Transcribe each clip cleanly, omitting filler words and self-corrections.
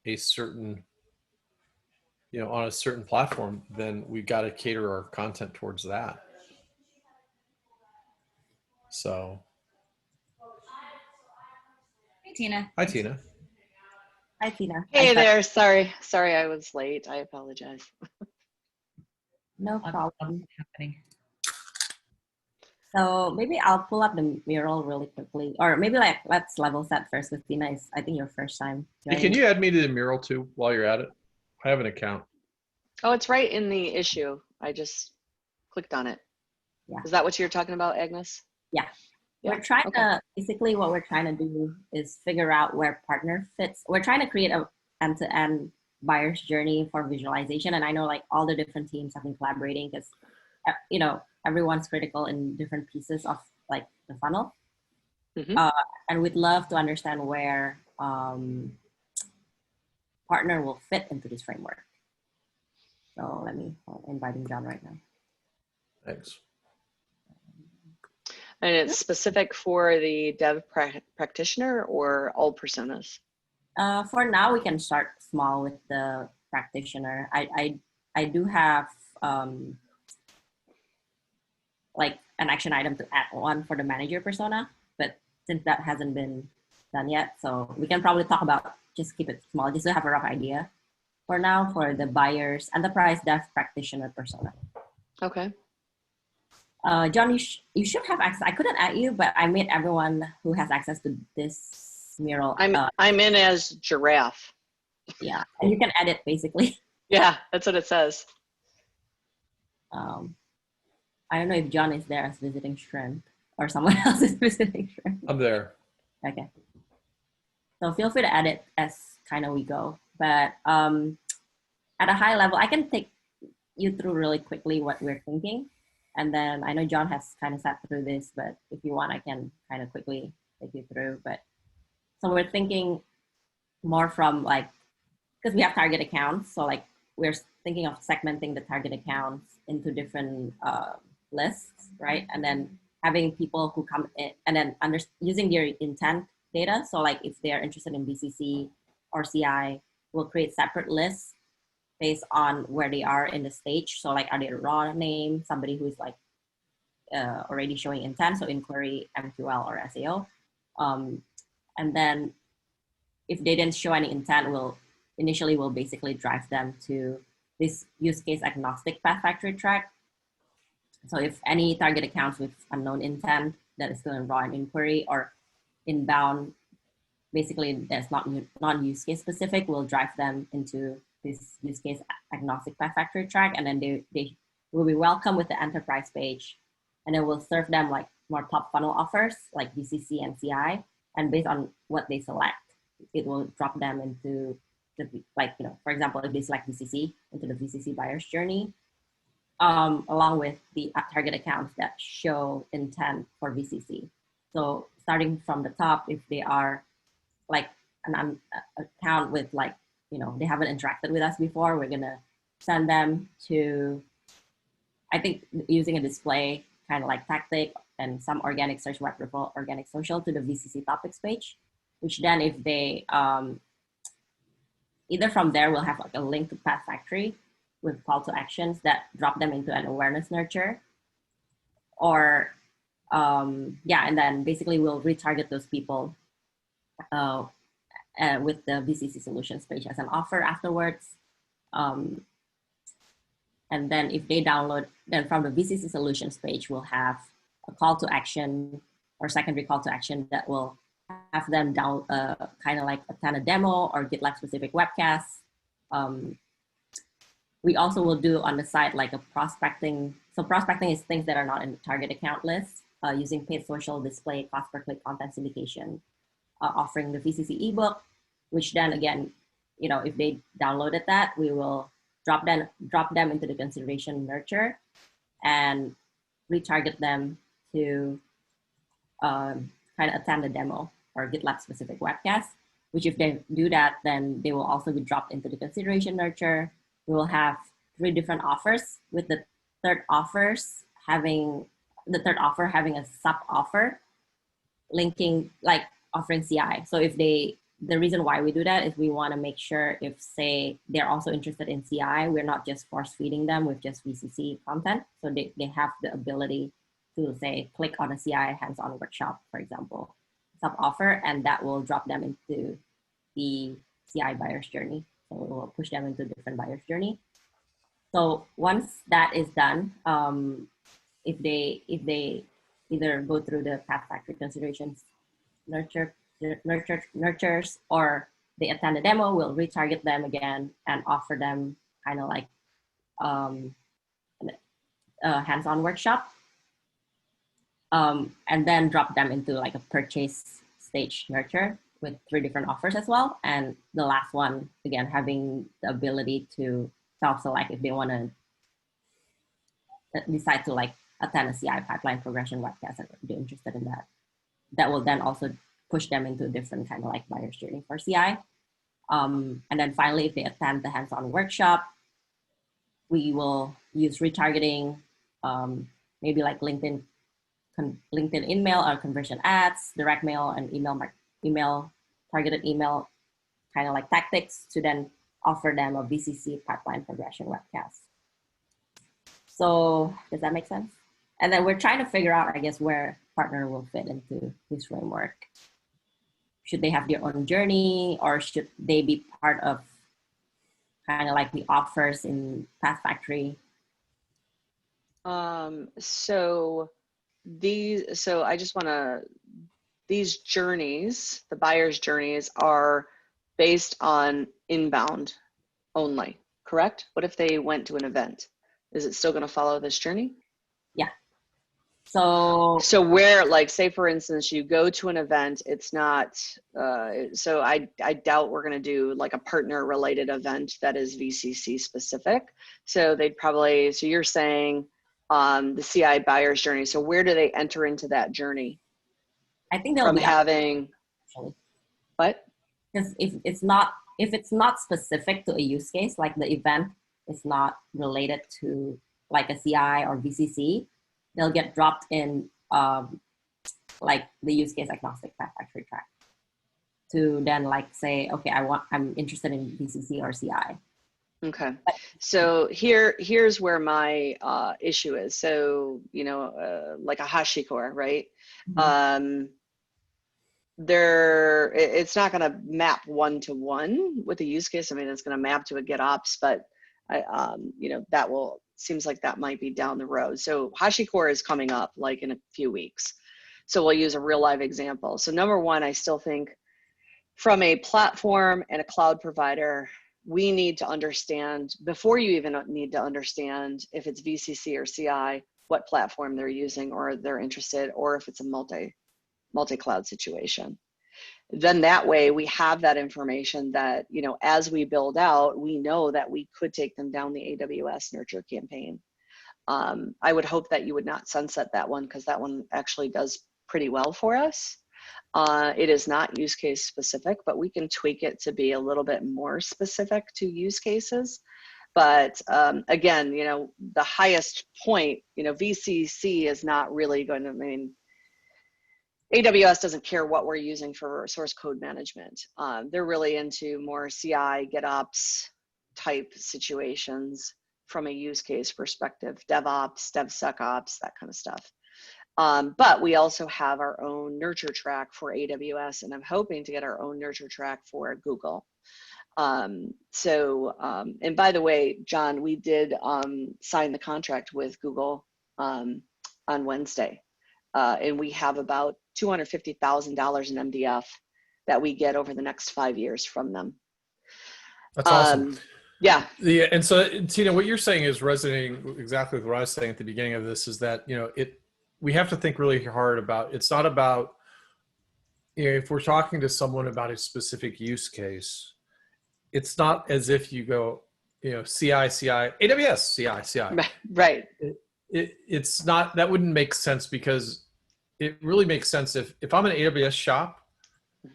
a certain, on a certain platform, then we've got to cater our content towards that. So. Hey, Tina. Hi, Tina. Hi, Tina. Hey there. Sorry I was late. I apologize. No problem. Happening. So maybe I'll pull up the mural really quickly, or maybe let's level set first with Tina. Is I think your first time. Hey, can you add me to the mural too while you're at it? I have an account. Oh, it's right in the issue. I just clicked on it. Yeah. Is that what you're talking about, Agnes? Yeah. Yeah. We're trying to, basically what we're trying to do is figure out where partner fits. We're trying to create a end-to-end buyer's journey for visualization. And I know like all the different teams have been collaborating because, everyone's critical in different pieces of like the funnel. Mm-hmm. And we'd love to understand where partner will fit into this framework. So I'm inviting John right now. Thanks. And it's specific for the dev practitioner or all personas? For now, we can start small with the practitioner. I do have like an action item to add one for the manager persona, but since that hasn't been done yet, so we can probably talk about just keep it small, just to have a rough idea for now for the buyer's enterprise dev practitioner persona. Okay. John, you should have access. I couldn't add you, but I made everyone who has access to this mural. I'm in as giraffe. Yeah, and you can edit basically. Yeah, that's what it says. I don't know if John is there as visiting shrimp or someone else is visiting shrimp. I'm there. Okay. So feel free to edit as kind of we go. But at a high level, I can take you through really quickly what we're thinking. And then I know John has kind of sat through this, but if you want, I can kind of quickly take you through. But so we're thinking more from like, because we have target accounts. So like we're thinking of segmenting the target accounts into different lists, right? And then having people who come in and then using their intent data. So like if they're interested in BCC or CI, we'll create separate lists based on where they are in the stage. So like, are they a raw name, somebody who's like already showing intent, so inquiry, MQL, or SAO. And then if they didn't show any intent, we'll basically drive them to this use case agnostic path factory track. So if any target accounts with unknown intent that is still in raw and inquiry or inbound, basically that's not non-use case specific, we'll drive them into this use case agnostic path factory track, and then they will be welcome with the enterprise page, and then we'll serve them like more top funnel offers like BCC and CI, and based on what they select, it will drop them into the, like, for example, if they select BCC, into the BCC buyer's journey, along with the target accounts that show intent for BCC. So starting from the top, if they are like an account with like, they haven't interacted with us before, we're gonna send them to, I think using a display kind of like tactic and some organic search web referral, organic social to the VCC topics page, which then if they, either from there, we'll have like a link to Path Factory with call to actions that drop them into an awareness nurture, or and then basically we'll retarget those people with the VCC solutions page as an offer afterwards. And then if they download, then from the VCC solutions page, we'll have a call to action or secondary call to action that will have them down, kind of like attend a demo or GitLab specific webcasts. We also will do on the side like a prospecting. So prospecting is things that are not in the target account list, using paid social display, cost per click content syndication, offering the VCC ebook, which then again, if they downloaded that, we will drop them into the consideration nurture and retarget them to kind of attend the demo or GitLab specific webcast, which if they do that, then they will also be dropped into the consideration nurture. We will have 3 different offers, with the third offer having a sub offer linking, like offering CI. So if they the reason why we do that is we want to make sure if, say, they're also interested in CI, we're not just force feeding them with just VCC content. So they have the ability to, say, click on a CI hands-on workshop, for example, sub offer, and that will drop them into the CI buyer's journey. So it will push them into different buyer's journey. So once that is done, if they either go through the Path Factory considerations nurtures, or they attend a demo, we'll retarget them again and offer them kind of like a hands-on workshop, and then drop them into like a purchase stage nurture with 3 different offers as well. And the last one, again, having the ability to self-select if they want to decide to like attend a CI pipeline progression webcast and they're interested in that. That will then also push them into a different kind of like buyer's journey for CI. And then finally, if they attend the hands-on workshop, we will use retargeting, maybe like LinkedIn email or conversion ads, direct mail, and email targeted email kind of like tactics to then offer them a VCC pipeline progression webcast. So does that make sense? And then we're trying to figure out, I guess, where partner will fit into this framework. Should they have their own journey, or should they be part of kind of like the offers in Path Factory? So I just want to, these journeys, the buyer's journeys, are based on inbound only, correct? What if they went to an event? Is it still going to follow this journey? Yeah. So where, like, say for instance, you go to an event, it's not, so I doubt we're going to do like a partner related event that is VCC specific. So they'd probably, so you're saying the CI buyer's journey. So where do they enter into that journey? I think they'll From be having, actually. what? Because if it's not specific to a use case, like the event is not related to like a CI or VCC, they'll get dropped in like the use case agnostic Path Factory track to then like say, okay, I'm interested in VCC or CI. Okay, so here's where my issue is. So, you know, like a HashiCorp, right? Mm-hmm. It's not going to map one-to-one with a use case. I mean, it's going to map to a GitOps, but you know, that seems like that might be down the road. So HashiCorp is coming up like in a few weeks. So we'll use a real live example. So number one, I still think from a platform and a cloud provider, we need to understand, before you even need to understand if it's VCC or CI, what platform they're using or they're interested, or if it's a multi-cloud situation. Then that way we have that information that, you know, as we build out, we know that we could take them down the AWS nurture campaign. I would hope that you would not sunset that one, because that one actually does pretty well for us. It is not use case specific, but we can tweak it to be a little bit more specific to use cases. But again, you know, the highest point, you know, VCC is not really going to, I mean, AWS doesn't care what we're using for source code management. They're really into more CI, GitOps type situations from a use case perspective, DevOps, DevSecOps, that kind of stuff. But we also have our own nurture track for AWS, and I'm hoping to get our own nurture track for Google. And by the way, John, we did sign the contract with Google on Wednesday. And we have about $250,000 in MDF that we get over the next 5 years from them. That's awesome. Yeah. And so, Tina, what you're saying is resonating exactly with what I was saying at the beginning of this, is that, you know, we have to think really hard about, it's not about, you know, if we're talking to someone about a specific use case, it's not as if you go, you know, CI, AWS, CI. Right. It's not, that wouldn't make sense, because it really makes sense if I'm an AWS shop,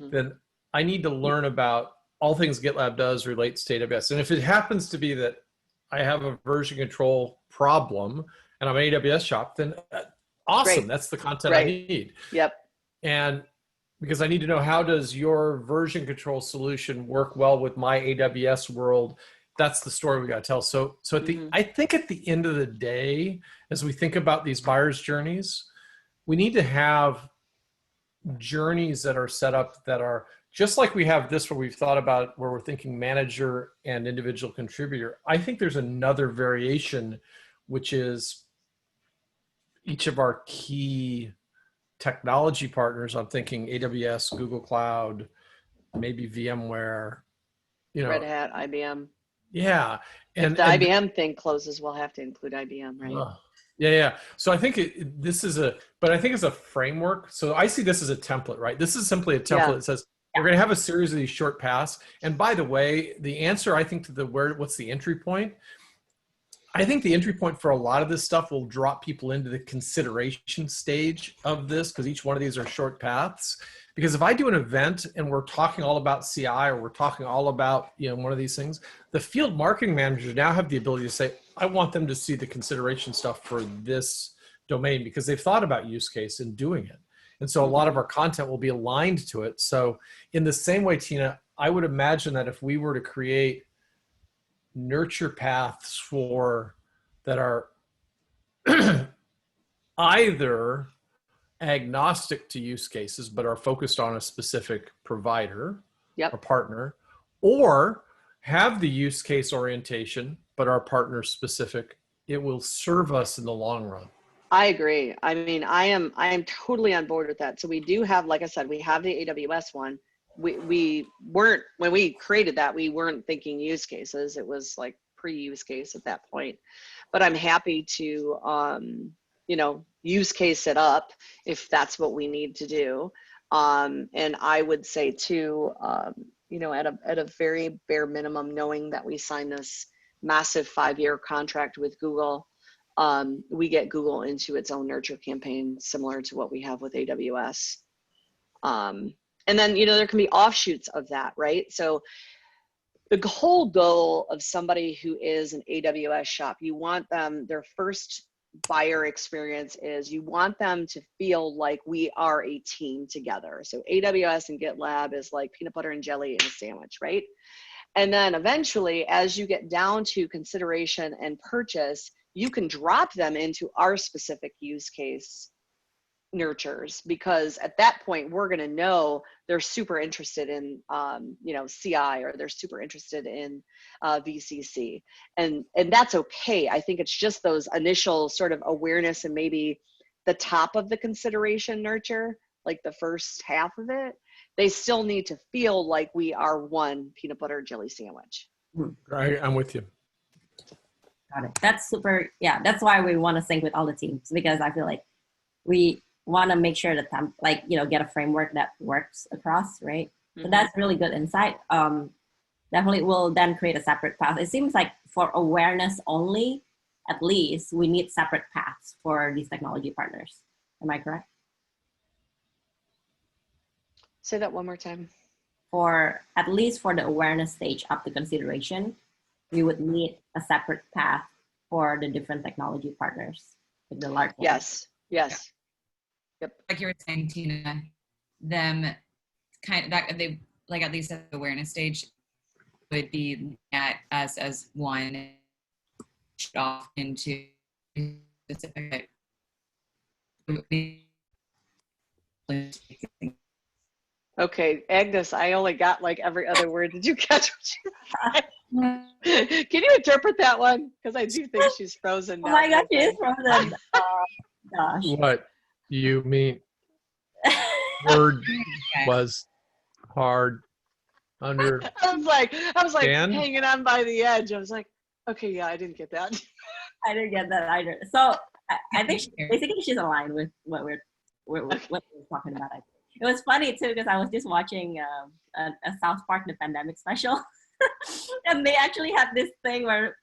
then I need to learn about all things GitLab does relates to AWS. And if it happens to be that I have a version control problem and I'm an AWS shop, then awesome. Great. That's the content I need. Yep. And because I need to know, how does your version control solution work well with my AWS world? That's the story we got to tell. So I think at the end of the day, as we think about these buyer's journeys, we need to have journeys that are set up that are just like we have this, where we've thought about where we're thinking manager and individual contributor. I think there's another variation, which is each of our key technology partners. I'm thinking AWS, Google Cloud, maybe VMware, Red Hat, IBM. Yeah. If the IBM thing closes, we'll have to include IBM, right? Yeah. So I think but I think it's a framework. So I see this as a template, right? This is simply a template that says, we're going to have a series of these short paths. And by the way, the answer, I think, to what's the entry point? I think the entry point for a lot of this stuff will drop people into the consideration stage of this, because each one of these are short paths. Because if I do an event and we're talking all about CI, or we're talking all about, one of these things, the field marketing managers now have the ability to say, I want them to see the consideration stuff for this domain, because they've thought about use case and doing it. And so a lot of our content will be aligned to it. So in the same way, Tina, I would imagine that if we were to create nurture paths that are either agnostic to use cases, but are focused on a specific provider or partner, or have the use case orientation, but are partner specific, it will serve us in the long run. I agree. I mean, I am totally on board with that. So we do have, like I said, we have the AWS one. We weren't, when we created that, we weren't thinking use cases. It was like pre-use case at that point. But I'm happy to, use case it up if that's what we need to do. And I would say too, at a very bare minimum, knowing that we signed this massive 5-year contract with Google, we get Google into its own nurture campaign, similar to what we have with AWS. And then, there can be offshoots of that, right? So the whole goal of somebody who is an AWS shop, you want them, their first buyer experience is, you want them to feel like we are a team together. So AWS and GitLab is like peanut butter and jelly in a sandwich, right? And then eventually, as you get down to consideration and purchase, you can drop them into our specific use case nurtures, because at that point we're going to know they're super interested in CI, or they're super interested in VCC, and that's okay. I think it's just those initial sort of awareness, and maybe the top of the consideration nurture, like the first half of it, they still need to feel like we are one peanut butter jelly sandwich. I'm with you. Got it. That's super. Yeah, that's why we want to sync with all the teams, because I feel like we want to make sure that get a framework that works across, right? So that's really good insight. Definitely will then create a separate path. It seems like for awareness only, at least, we need separate paths for these technology partners. Am I correct? Say that one more time. At least for the awareness stage up to consideration, we would need a separate path for the different technology partners, like the large ones. Yes. Yep. Like you were saying, Tina, them kind of that they like, at least at the awareness stage, would be at us as one off into specific. Okay, Agnes, I only got like every other word. Did you catch what she said? Can you interpret that one? Because I do think she's frozen now. Oh my gosh, she is frozen. Gosh. What you mean? Word was hard under. I was like hanging on by the edge. I was like, okay, yeah, I didn't get that. I didn't get that either. So I think basically she's aligned with what we're talking about. It was funny too, because I was just watching a South Park The Pandemic special, and they actually had this thing where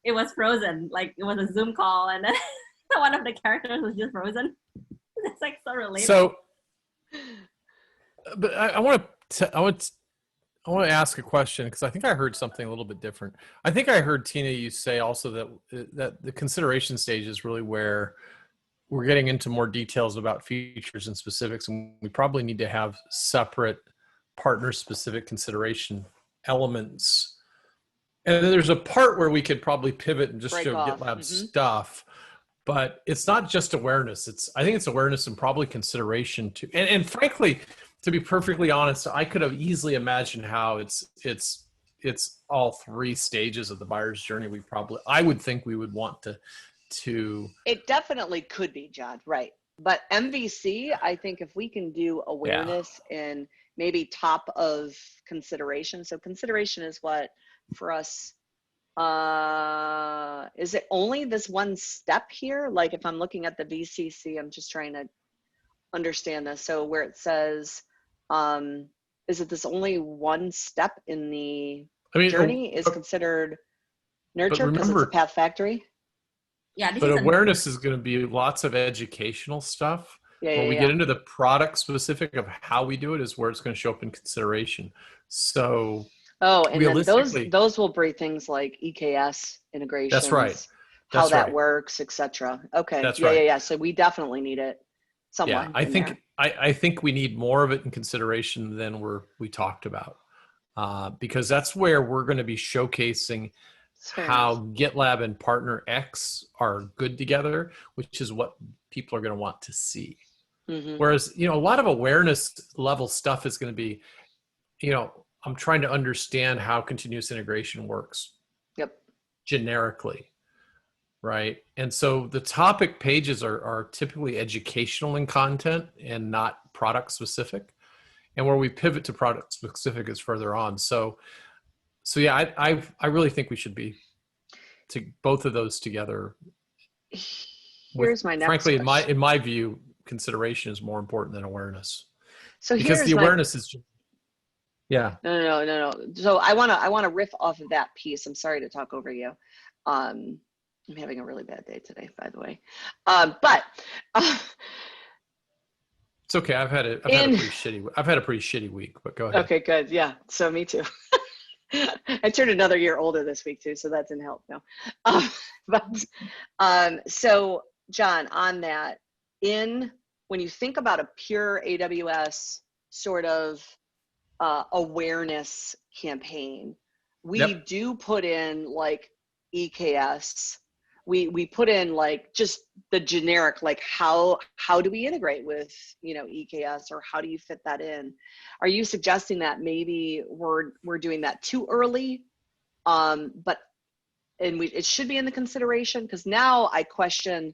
it was frozen, like it was a Zoom call, and then one of the characters was just frozen. It's like so relatable. So, but I want to ask a question, because I think I heard something a little bit different. I think I heard, Tina, you say also that the consideration stage is really where we're getting into more details about features and specifics, and we probably need to have separate partner-specific consideration elements. And then there's a part where we could probably pivot and just Break show off. GitLab Mhm. stuff, but it's not just awareness. I think it's awareness and probably consideration too. And frankly, to be perfectly honest, I could have easily imagined how it's all three stages of the buyer's journey. I would think we would want to. It definitely could be, John, right? But MVC, I think if we can do awareness and maybe top of consideration. So consideration is what for us, is it only this one step here? Like if I'm looking at the VCC, I'm just trying to understand this. So where it says, is it this only one step in the journey is considered nurture because it's a path factory? Yeah, but awareness is going to be lots of educational stuff. When we get into the product specific of how we do it is where it's going to show up in consideration. So and then those will bring things like EKS integrations. That's right. How that works, etc. Okay. That's right. Yeah. So we definitely need it somewhere. Yeah, I think we need more of it in consideration than we talked about, because that's where we're going to be showcasing how GitLab and Partner X are good together, which is what people are going to want to see. Mm-hmm. Whereas, a lot of awareness level stuff is going to be, I'm trying to understand how continuous integration works. Yep. Generically. Right. And so the topic pages are typically educational in content and not product specific. And where we pivot to product specific is further on. So yeah, I really think we should be to both of those together. Here's my next frankly, question. in my view, consideration is more important than awareness. So because the awareness is just, yeah. No. So I wanna riff off of that piece. I'm sorry to talk over you. I'm having a really bad day today, by the way. But it's okay. I've had a pretty shitty week, but go ahead. Okay, good. Yeah. So me too. I turned another year older this week too, so that didn't help. No. So John, on that, when you think about a pure AWS sort of awareness campaign, we do put in like EKS. We put in like just the generic, like how do we integrate with EKS, or how do you fit that in? Are you suggesting that maybe we're doing that too early, it should be in the consideration? Because now I question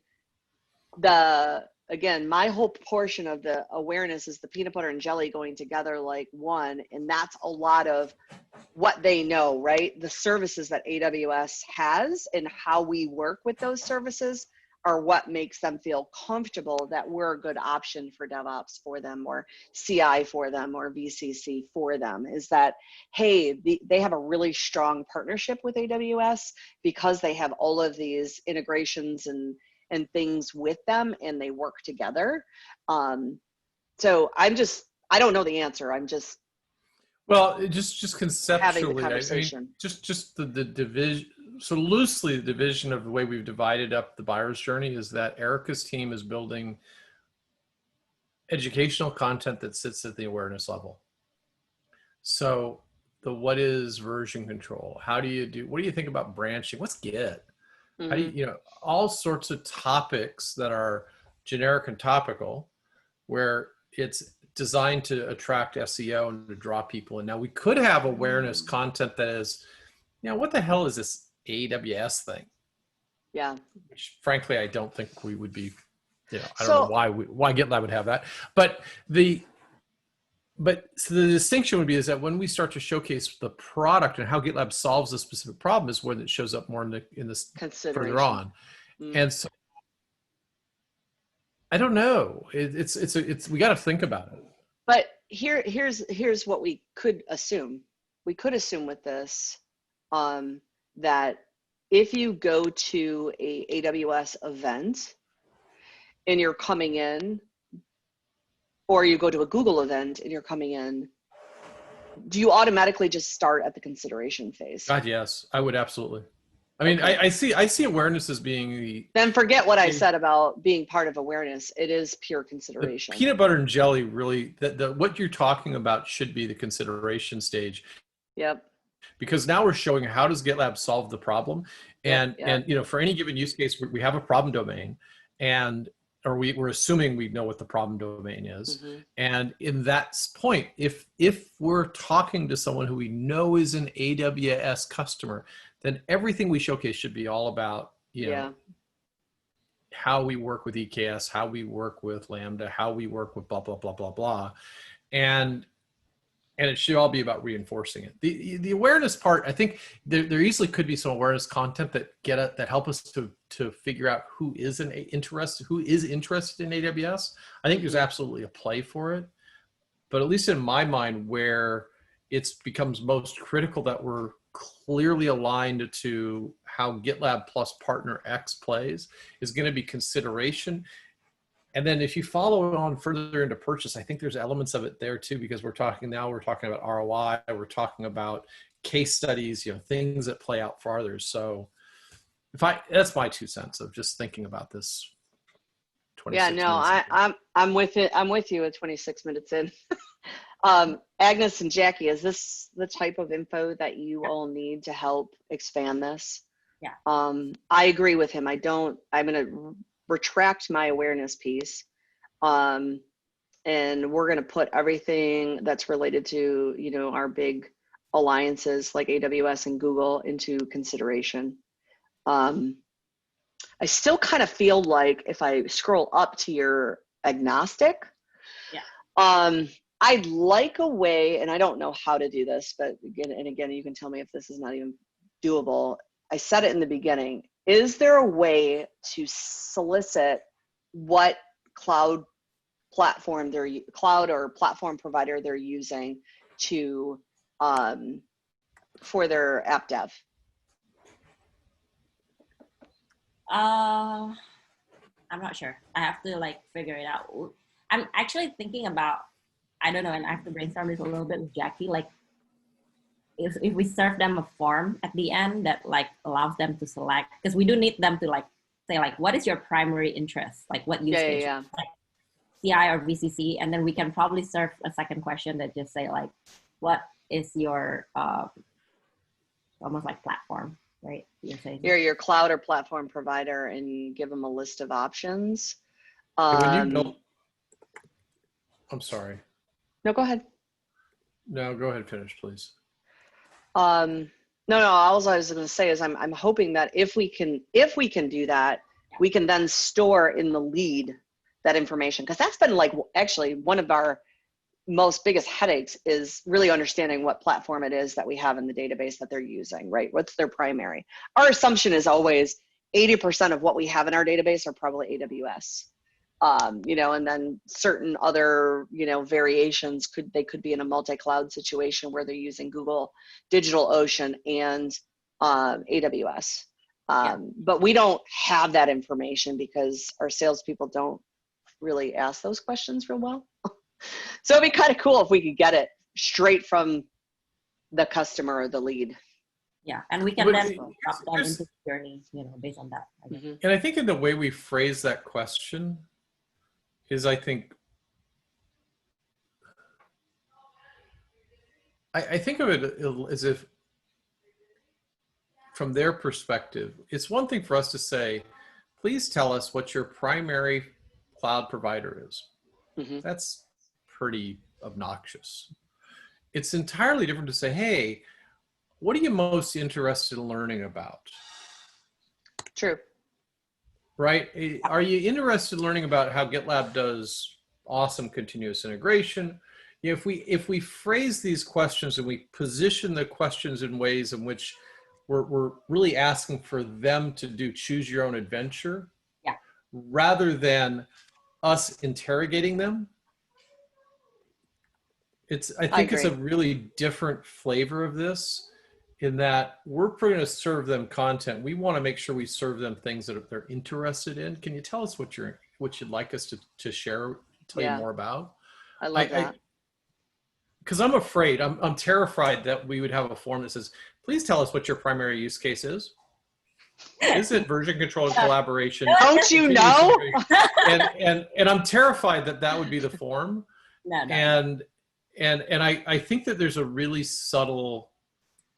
again, my whole portion of the awareness is the peanut butter and jelly going together like one, and that's a lot of what they know, right? The services that AWS has and how we work with those services are what makes them feel comfortable that we're a good option for DevOps for them, or CI for them, or VCC for them. Is that, hey, they have a really strong partnership with AWS because they have all of these integrations and things with them, and they work together. So I don't know the answer. I'm just just conceptually, having the conversation. I mean, just the division. So loosely, the division of the way we've divided up the buyer's journey is that Erica's team is building educational content that sits at the awareness level. So what is version control? What do you think about branching? What's Git? Mm-hmm. How do you all sorts of topics that are generic and topical, where it's designed to attract SEO and to draw people in. Now we could have awareness content that is, what the hell is this AWS thing? Yeah. Which, frankly, I don't think we would be, I don't know why GitLab would have that. But so the distinction would be is that when we start to showcase the product and how GitLab solves a specific problem is when it shows up more in this further on. And so I don't know. It's we got to think about it. But here's what we could assume. We could assume with this that if you go to a AWS event and you're coming in, or you go to a Google event and you're coming in, do you automatically just start at the consideration phase? God, yes, I would absolutely. I mean, Okay. I see awareness as being Then forget what I said about being part of awareness. It is pure the consideration. peanut butter and jelly really, what you're talking about should be the consideration stage, Yep. because now we're showing how does GitLab solve the problem. Yep. And you know, for any given use case, we have a problem domain, and or we're assuming we know what the problem domain is. Mhm. And in that point, if we're talking to someone who we know is an AWS customer, then everything we showcase should be all about, you know, how we work with EKS, how we work with Lambda, how we work with blah, blah, blah, blah, blah. And it should all be about reinforcing it. The awareness part, I think there easily could be some awareness content that help us to figure out who is interested in AWS. I think there's absolutely a play for it, but at least in my mind, where it becomes most critical that we're clearly aligned to how GitLab plus Partner X plays is going to be consideration. And then if you follow on further into purchase, I think there's elements of it there too, because we're talking about ROI, we're talking about case studies, you know, things that play out farther. So that's my 2 cents of just thinking about this. Yeah, no, I'm with it. I'm with you at 26 minutes in. Agnes and Jackie, is this the type of info that you all need to help expand this? Yeah. I agree with him. I'm going to retract my awareness piece. And we're going to put everything that's related to, you know, our big alliances like AWS and Google into consideration. I still kind of feel like if I scroll up to your agnostic, I'd like a way, and I don't know how to do this, but again, you can tell me if this is not even doable. I said it in the beginning. Is there a way to solicit what cloud or platform provider they're using to for their app dev? I'm not sure. I have to like figure it out. I'm actually thinking about, I don't know, and I have to brainstorm this a little bit with Jackie. Like, if we serve them a form at the end that like allows them to select, because we do need them to like say like, what is your primary interest? Like what use case? Like CI or VCC, and then we can probably serve a second question that just say like, what is your almost like platform, right? You're your cloud or platform provider, and you give them a list of options. I'm sorry. No, go ahead. No, go ahead. Finish, please. No, all I was going to say is I'm hoping that if we can do that, we can then store in the lead that information, because that's been like actually one of our most biggest headaches is really understanding what platform it is that we have in the database that they're using, right? What's their primary? Our assumption is always 80% of what we have in our database are probably AWS. You know, and then certain other, you know, variations could be in a multi-cloud situation where they're using Google, DigitalOcean, and AWS. But we don't have that information because our salespeople don't really ask those questions real well. So it'd be kind of cool if we could get it straight from the customer or the lead. Yeah, and we can then drop them into the journey, you know, based on that. And I think in the way we phrase that question is, I think, I think of it as if, from their perspective, it's one thing for us to say, please tell us what your primary cloud provider is. That's pretty obnoxious. It's entirely different to say, hey, what are you most interested in learning about? True. Right? Are you interested in learning about how GitLab does awesome continuous integration? You know, if we phrase these questions and we position the questions in ways in which we're really asking for them to do choose your own adventure, rather than us interrogating them, I think it's a really different flavor of this, in that we're going to serve them content. We want to make sure we serve them things that they're interested in. Can you tell us what you'd like us to share, tell you more about? I love that. Because I'm afraid, I'm terrified that we would have a form that says, please tell us what your primary use case is. Is it version control and collaboration? Don't you know? And I'm terrified that that would be the form. No. And I think that there's a really subtle,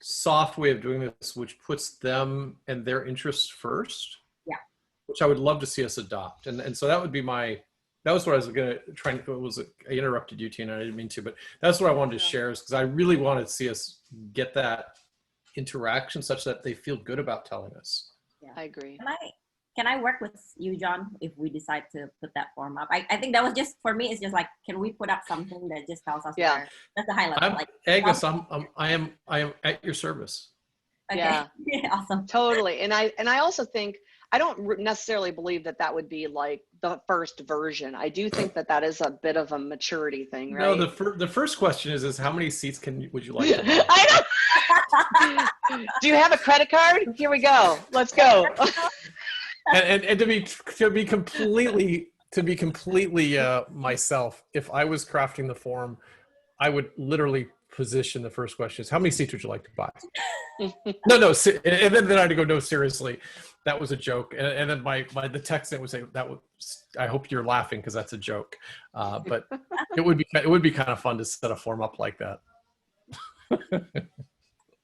soft way of doing this, which puts them and their interests first. Yeah. Which I would love to see us adopt. And so that would be that was what I was going to try and, I interrupted you, Tina, I didn't mean to, but that's what I wanted to share, is because I really wanted to see us get that interaction such that they feel good about telling us. Yeah. I agree. Can I work with you, John, if we decide to put that form up? I think that was just, for me, it's just like, can we put up something that just tells us? Yeah. That's the high level. Agnes, I am at your service. Okay. Yeah. Awesome. Totally. And I also think, I don't necessarily believe that that would be like the first version. I do think that that is a bit of a maturity thing, right? No, the first question is how many seats would you like to buy? I know. Do you have a credit card? Here we go. Let's go. And to be completely myself, if I was crafting the form, I would literally position the first question is, how many seats would you like to buy? No, and then I had to go, no, seriously, that was a joke. And then the text would say, I hope you're laughing because that's a joke. But it would be kind of fun to set a form up like that.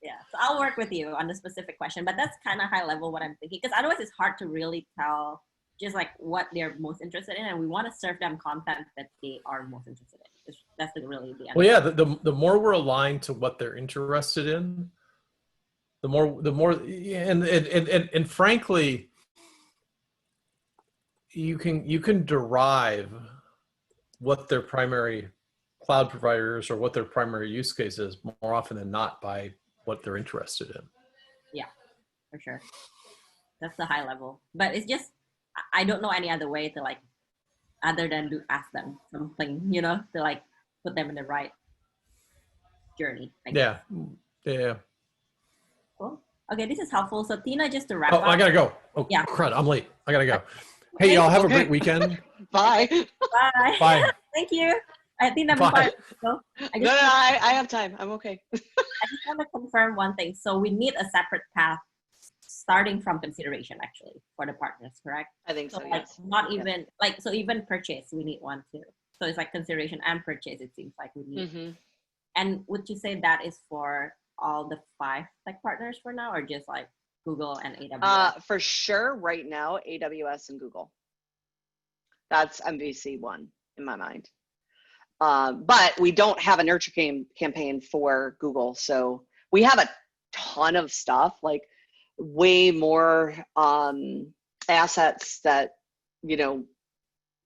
Yeah, so I'll work with you on the specific question, but that's kind of high level what I'm thinking, because otherwise it's hard to really tell just like what they're most interested in, and we want to serve them content that they are most interested in. That's really the end. Well, yeah, the more we're aligned to what they're interested in, the more, and frankly, you can derive what their primary cloud providers or what their primary use case is more often than not by what they're interested in. Yeah, for sure. That's the high level, but it's just, I don't know any other way to like, other than to ask them something, to like put them in the right journey. Yeah. Cool. Okay, this is helpful. So Tina, just to wrap Oh, up. I gotta go. Oh, yeah. Crud, I'm late. I gotta go. Hey, y'all have a great weekend. Bye. Bye. Bye. Thank you. I think I'm Bye. no, I have time. I'm okay. I just want to confirm one thing. So we need a separate path starting from consideration actually for the partners, correct? I think so. Like Yes. not even like, so even purchase, we need one too. So it's like consideration and purchase, it seems like we need. Mm-hmm. And would you say that is for all the 5 tech partners for now, or just like Google and AWS? For sure, right now, AWS and Google. That's MVC 1 in my mind. But we don't have a nurture campaign for Google. So we have a ton of stuff, like way more assets that,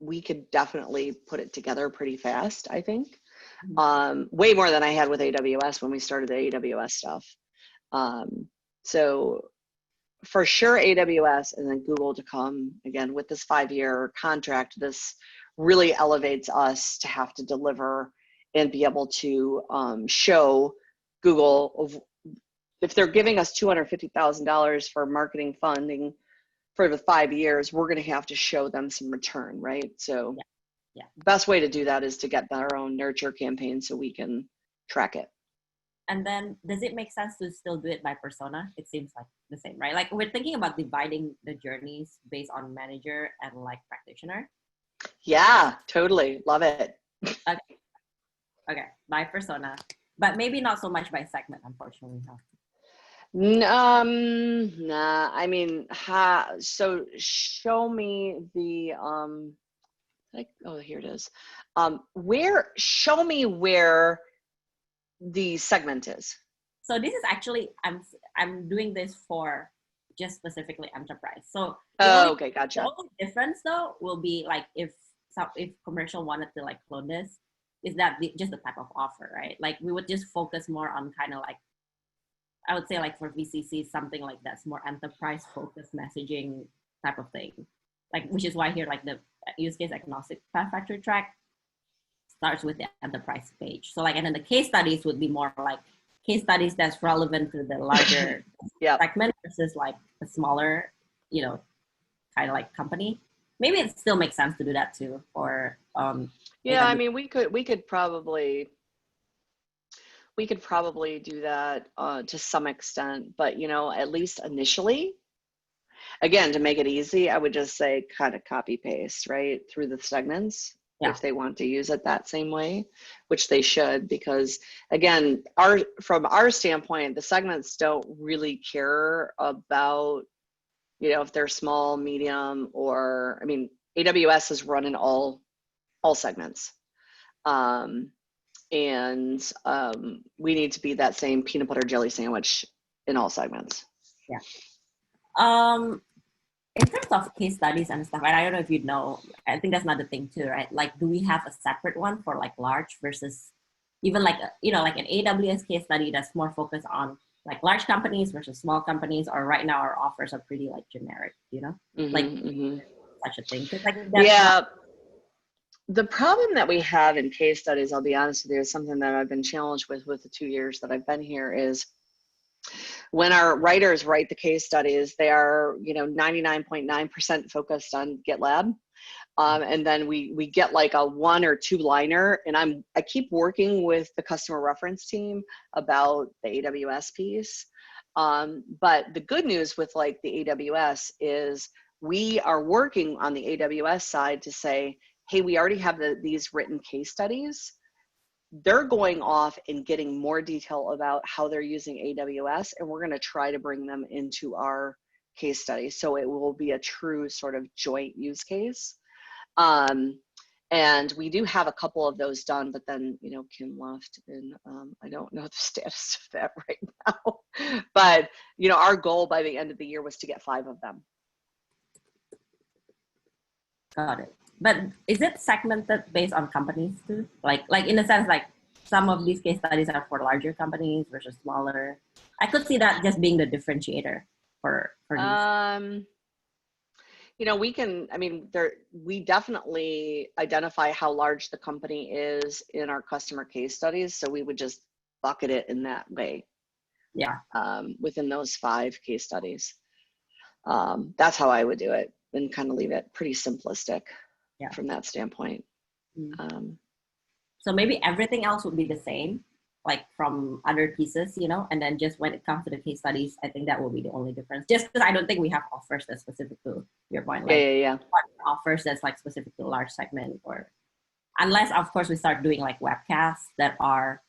we could definitely put it together pretty fast, I think. Way more than I had with AWS when we started the AWS stuff. So for sure AWS, and then Google to come again with this 5-year contract. This really elevates us to have to deliver and be able to show Google if they're giving us $250,000 for marketing funding for the 5 years, we're going to have to show them some return, right? So yeah. Best way to do that is to get our own nurture campaign so we can track it. And then does it make sense to still do it by persona? It seems like the same, right? Like we're thinking about dividing the journeys based on manager and like practitioner. Yeah, totally. Love it. Okay, by persona, but maybe not so much by segment, unfortunately. Nah, I mean, so show me the, here it is. Show me where the segment is. So this is actually, I'm doing this for just specifically enterprise. So okay, gotcha. The only difference though will be like if commercial wanted to like clone this, is that just the type of offer, right? Like we would just focus more on kind of like, I would say like for VCC, something like that's more enterprise focused messaging type of thing. Like, which is why here, like the use case agnostic path factory track starts with the enterprise page. So like, and then the case studies would be more like case studies that's relevant to the larger segment versus like a smaller, kind of like company. Maybe it still makes sense to do that too. Or yeah, I mean, we could probably do that to some extent, but at least initially, Again, to make it easy, I would just say kind of copy paste, right, through the segments if they want to use it that same way, which they should, because again, from our standpoint, the segments don't really care about, you know, if they're small, medium, or, I mean, AWS is running all segments. We need to be that same peanut butter jelly sandwich in all segments. Yeah. In terms of case studies and stuff, and I don't know if you know, I think that's another thing too, right? Like, do we have a separate one for like large versus even like, you know, like an AWS case study that's more focused on like large companies versus small companies, or right now our offers are pretty like generic, you know, like such a thing. Like, yeah. The problem that we have in case studies, I'll be honest with you, is something that I've been challenged with the 2 years that I've been here, is when our writers write the case studies, they are, you know, 99.9% focused on GitLab. And then we get like a 1 or 2 liner, and I keep working with the customer reference team about the AWS piece. But the good news with like the AWS is we are working on the AWS side to say, hey, we already have these written case studies. They're going off and getting more detail about how they're using AWS, and we're going to try to bring them into our case study. So it will be a true sort of joint use case. And we do have a couple of those done, but then, you know, Kim left, and I don't know the status of that right now. But, you know, our goal by the end of the year was to get 5 of them. Got it. But is it segmented based on companies too? Like in a sense, like some of these case studies are for larger companies versus smaller. I could see that just being the differentiator for these. You know, we definitely identify how large the company is in our customer case studies. So we would just bucket it in that way. Yeah. Within those 5 case studies. That's how I would do it, and kind of leave it pretty simplistic. Yeah. From that standpoint. So maybe everything else would be the same, like from other pieces, you know, and then just when it comes to the case studies, I think that will be the only difference. Just because I don't think we have offers that's specific to your point. Like, yeah. Offers that's like specific to a large segment, or unless of course we start doing like webcasts that are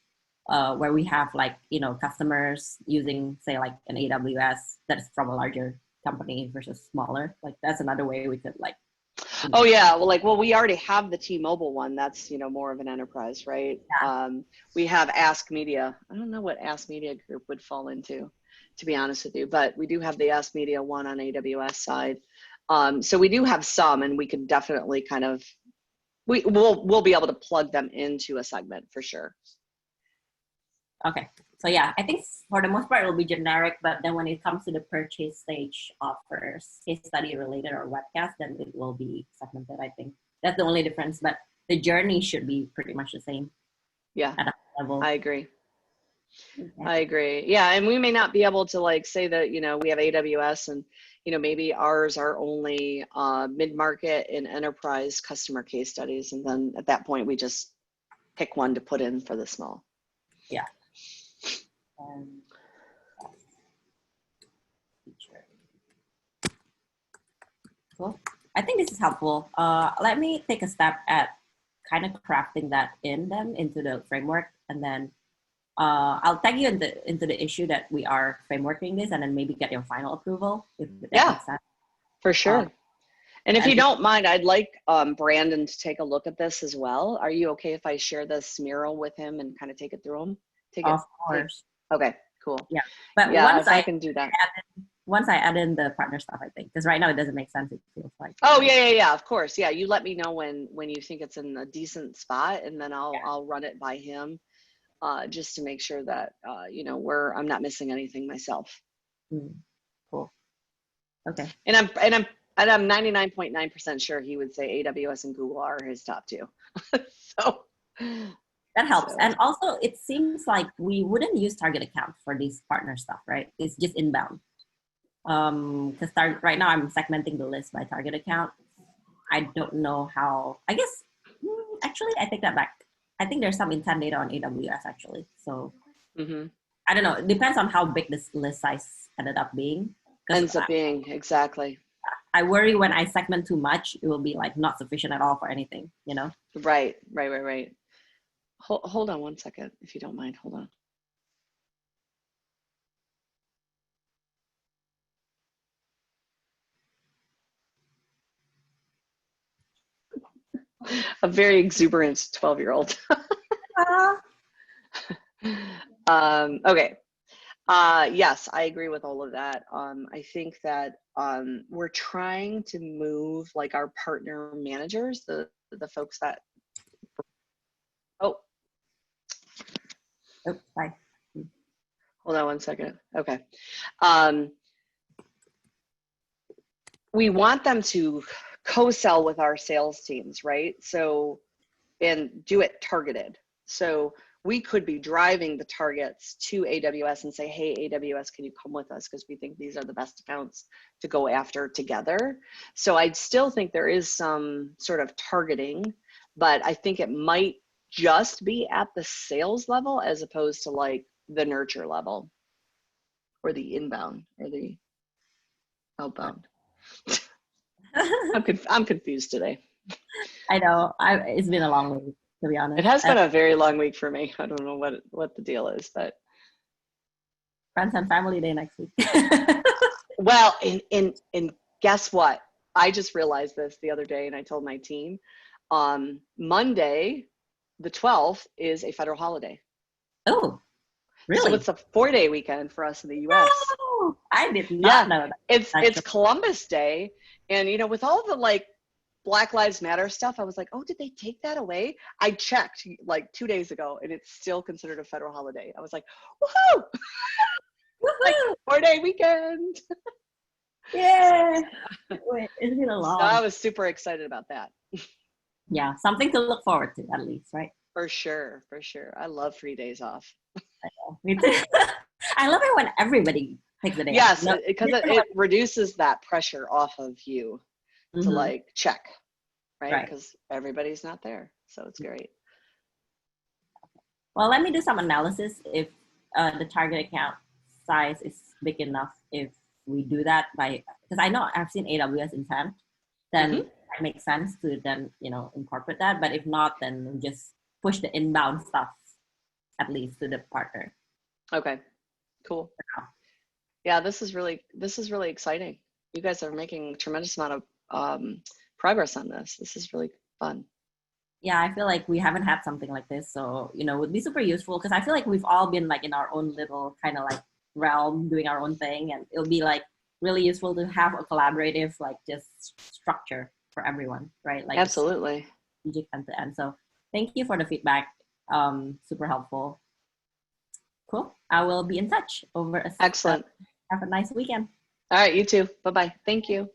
where we have like, you know, customers using say like an AWS that's from a larger company versus smaller. Like that's another way we could like. Oh yeah, well, we already have the T-Mobile one. That's, you know, more of an enterprise, right? Yeah. We have Ask Media. I don't know what Ask Media Group would fall into, to be honest with you, but we do have the Ask Media one on AWS side. So we do have some, and we could definitely kind of, we'll be able to plug them into a segment for sure. Okay. So yeah, I think for the most part, it will be generic, but then when it comes to the purchase stage offers, case study related or webcast, then it will be segmented, I think. That's the only difference, but the journey should be pretty much the same. Yeah, at a level. I agree. Okay. I agree. Yeah, and we may not be able to like say that, you know, we have AWS and, you know, maybe ours are only mid-market and enterprise customer case studies. And then at that point, we just pick one to put in for the small. Yeah. Cool. I think this is helpful. Let me take a step at kind of crafting that into the framework, and then I'll tag you into the issue that we are frameworking this, and then maybe get your final approval if that makes sense. For sure. And if you don't mind, I'd like Brandon to take a look at this as well. Are you okay if I share this mural with him and kind of take it through him? Of course. Okay, cool. Yeah, but yeah, once I can do that. Once I add in the partner stuff, I think, because right now it doesn't make sense. It feels like. Oh yeah, of course. Yeah, you let me know when you think it's in a decent spot, and then I'll run it by him, just to make sure that you know, I'm not missing anything myself. Cool. Okay. And I'm 99.9% sure he would say AWS and Google are his top 2. So that helps. And also, it seems like we wouldn't use target account for this partner stuff, right? It's just inbound. Because right now I'm segmenting the list by target account. I don't know how. I guess actually I take that back. I think there's some intent data on AWS actually. So I don't know. It depends on how big this list size ended up being. Ends up being, exactly. I worry when I segment too much, it will be like not sufficient at all for anything, you know? Right. Hold on one second, if you don't mind. Hold on. A very exuberant 12-year-old. Okay. Yes, I agree with all of that. I think that we're trying to move like our partner managers, the folks that, oh, Bye. hold on one second. Okay. We want them to co-sell with our sales teams, right? So, and do it targeted. So we could be driving the targets to AWS and say, hey, AWS, can you come with us? Because we think these are the best accounts to go after together. So I still think there is some sort of targeting, but I think it might just be at the sales level as opposed to like the nurture level or the inbound or the outbound. I'm confused today. I know. It's been a long week, to be honest. It has been a very long week for me. I don't know what the deal is, but Friends and family day next week. well, and guess what? I just realized this the other day, and I told my team. Monday, the 12th, is a federal holiday. Oh, really? So it's a 4-day weekend for us in the U.S. Oh, I did not know that. It's Columbus Day, and you know, with all the like Black Lives Matter stuff, I was like, oh, did they take that away? I checked like 2 days ago, and it's still considered a federal holiday. I was like, woohoo! Like 4-day weekend. Yeah. Wait, it's been a long. So I was super excited about that. Yeah, something to look forward to at least, right? For sure. I love free days off. I know. Me too. I love it when everybody takes a day. Yes, off. because it reduces that pressure off of you to like check, right? Because everybody's not there. So it's great. Well, let me do some analysis if the target account size is big enough. If we do that because I know I've seen AWS intent, then it makes sense to then, incorporate that. But if not, then we just push the inbound stuff at least to the partner. Okay, cool. Yeah, this is really exciting. You guys are making a tremendous amount of progress on this. This is really fun. Yeah, I feel like we haven't had something like this, so it would be super useful because I feel like we've all been like in our own little kind of like realm doing our own thing, and it'll be like really useful to have a collaborative like just structure for everyone, right? Like absolutely strategic end to end. So thank you for the feedback. Super helpful. Cool. I will be in touch over. Excellent. Have a nice weekend. All right, you too. Bye-bye. Thank you.